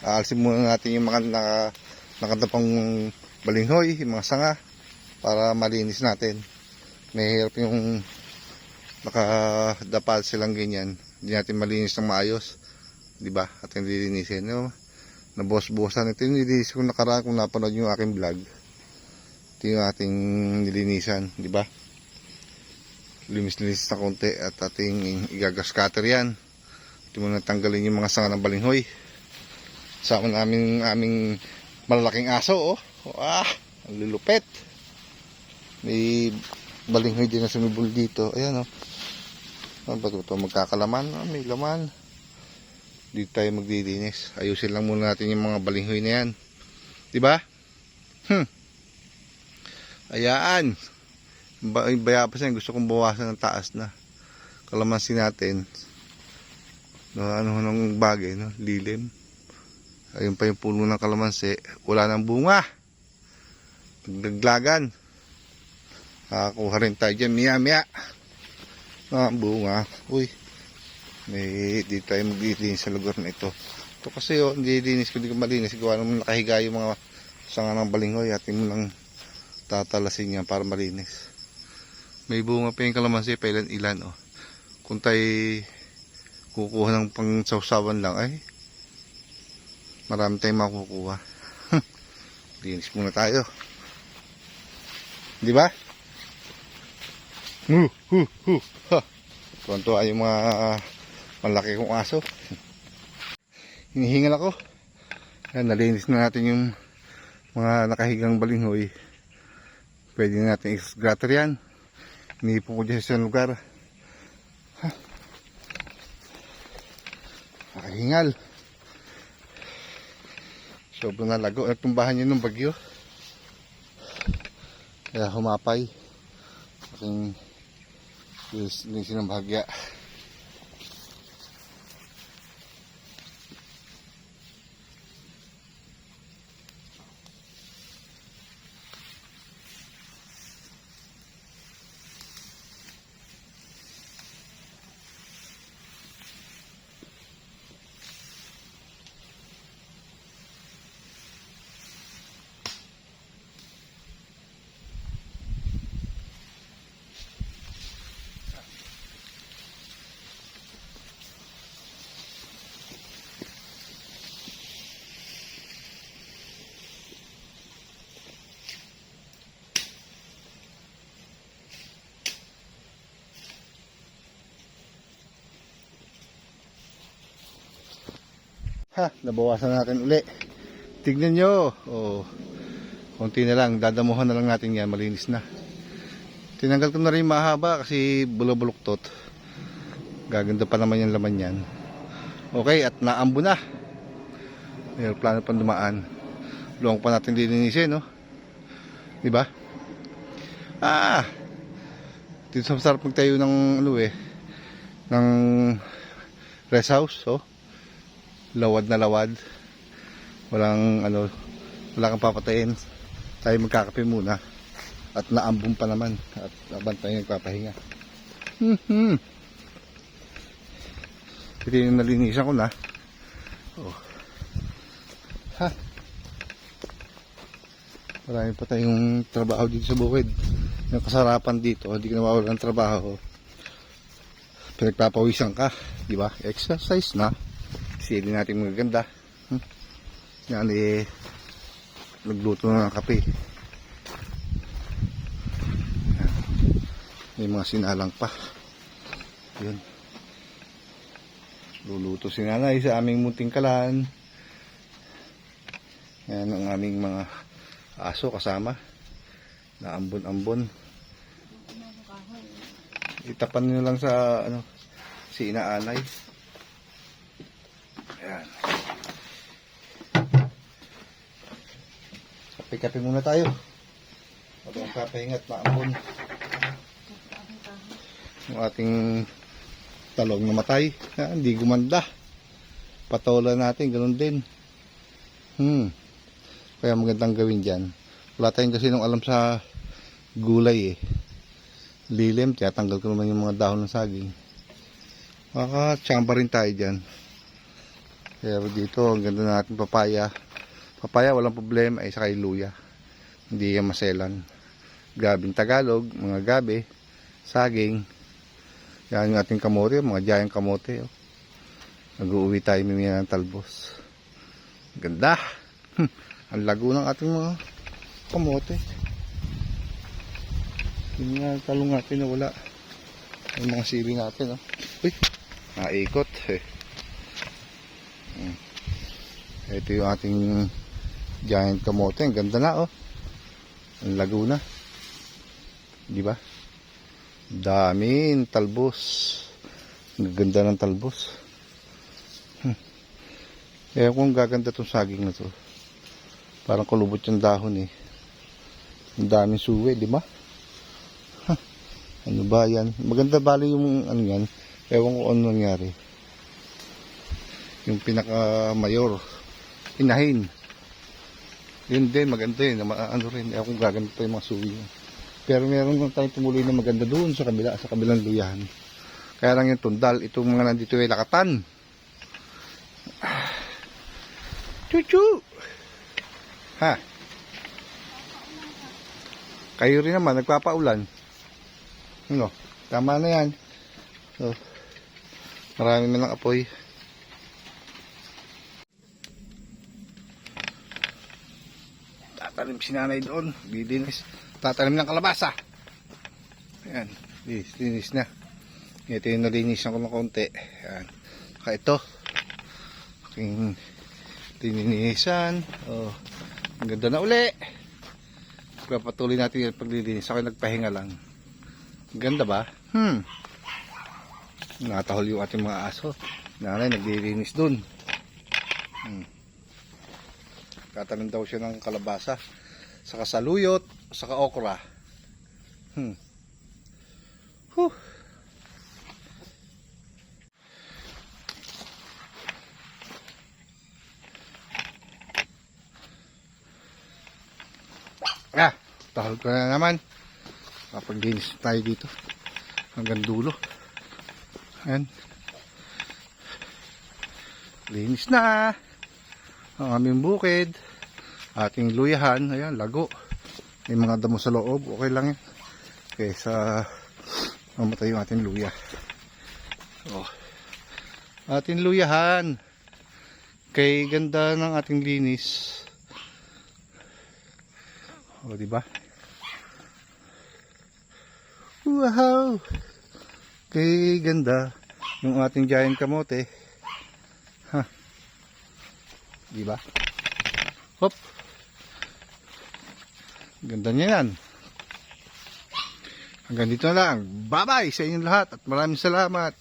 Aalsin muna natin yung mga nakatapang balinghoy, yung mga sanga, para malinis natin. Mahirap yung nakadapal silang ganyan, hindi natin malinis ng maayos, di ba? At hindi linisin, no? Nabuhos-buhosan. Ito yung nilinis ko nakaraan kung napanood yung aking vlog. Ito yung ating nilinisan, di ba? Linis-linis na konti at ating igagas-cutter yan. Ito muna tanggalin yung mga sanga ng balinghoy. Sama namin aming malalaking aso, oh. Ang lulupet. May balinghoy din na sumibol dito. Ayan, oh. Ano ba ito? Magkakalaman? May laman. Dito tayo maglilinis. Ayusin lang muna natin yung mga balinghoy na yan. Diba? Ayaan. Bayapas yan. Gusto kong bawasan ng taas na. Kalamansi natin. No, ano nung bagay, no? Lilim. Ayun pa yung puno ng kalamansi. Wala nang bunga. Nagdaglagan. Nakakuha rin tayo dyan. Miya. Bunga. Uy. Di tayo maglilinis sa lugar na ito. Ito kasi hindi linis ko, hindi ko malinis. Gawa naman nakahiga yung mga sanga ng balinghoy. Atin mo lang tatalasin yan para malinis. May bunga pa yung kalamansi, pa ilan. Kung tayo kukuha ng pang sausawan lang, ay marami tayong makukuha. Linis muna tayo. Di ba? Tuwan-tuwa yung mga malaki kong aso. Hinihingal ako. Yan, nalinis na natin yung mga nakahigang balinghoy. Pwede na natin i-scatter yan. Inipon ko dyan sa lugar. Nakahingal. Sobrang nalago. Tumbahan yun ng bagyo. Kaya humapay. Aking linisin ng bahagya. Nabawasan natin uli. Tignan nyo. Konti na lang. Dadamuhan na lang natin yan. Malinis na. Tinanggal ko na rin mahaba kasi bulabuluktot. Gaganda pa naman yung laman yan. Okay, at naambo na. May plano pang dumaan. Luwang pa natin lilinisin, no? Diba? Dito sa sarap magtayo ng ng rest house, lawad na lawad, wala kang papatayin. Tayo magkakape muna at naambon pa naman at abang tayo nagpapahinga. Ito yung nalinisan ko na. Marami pa tayong trabaho dito sa bukid. Yung kasarapan dito, hindi ka nawawala ng trabaho. Pinagpapawisan ka, di ba? Exercise na. Sili natin magaganda. Yan nagluto na ng kape. May mga sinalang pa. Yun. Luluto si nanay sa aming munting kalan. Yan ang aming mga aso kasama. Naambon-ambon. Itapan nyo lang sa si inaanay. Ayan. Kape-kape muna tayo. Habang kapahingat maambon. Yung ating talong namatay. Hindi gumanda. Patola natin, ganun din. Kaya magandang gawin dyan. Wala tayong kasi nung alam sa gulay Lilim, tiyatanggal ko naman yung mga dahon ng saging. Tsamba rin tayo dyan. Pero dito, ang ganda natin papaya. Papaya, walang problema. Ay, saka yung luya. Hindi yan maselan. Gabing Tagalog, mga gabi, saging. Yan yung ating kamote, mga giant kamote. Oh. Nag-uuwi tayo mimina ng talbos. Ganda. Ang lago ng ating mga kamote. Yung nga talong natin na wala. Yung mga sili natin. Oh. Uy, naikot. Ito yung ating giant kamote. Ang ganda na oh. Ang lago na. Di ba? Daming talbos. Ang ganda ng talbos. Kaya kung gaganda tong saging na to. Parang kulubot yung dahon eh. Ang daming suwi, di ba? Ano ba yan? Maganda bali yung ano yan. Ewan ko ano nangyari. Yung pinaka mayor. Inahin. Yun din, maganda yun. Ano rin, ewan kung gaganda pa yung mga suwi niya. Pero meron lang tayong tumuloy na maganda doon sa kabila, sa kabilang luyahan. Kaya lang yung tundal, itong mga nandito ay lakatan. Chuchu! Ha? Kayo rin naman, nagpapaulan. Ano? Tama na yan. So, marami na lang apoy. Tatanim si nanay doon. Didinis. Tatanim ng kalabasa. Ayan. Linis na. Ito yung nalinisan ko ng konti. Ayan. Saka ito. Aking tininisan. Oh. Ang ganda na uli. Pagpatuloy natin yung paglilinis. Ako nagpahinga lang. Ganda ba? Natahol yung ating mga aso. Nanay naglilinis dun. Tatanim daw siya ng kalabasa. Saka saluyot. Saka okra. Huh. Tahol ko na naman. Papaglinis tayo dito hanggang dulo. Ayan. Linis na ang aming bukid, ating luyahan. Ayan, lago. May mga damo sa loob, okay lang yan kaysa mamatay yung ating luya. So, ating luyahan, kay ganda ng ating linis. O, diba? Wow! Kay ganda yung ating giant kamote. Ha. Di ba? Hop. Ganda niya yan. Hanggang dito na lang. Bye-bye sa inyong lahat at maraming salamat.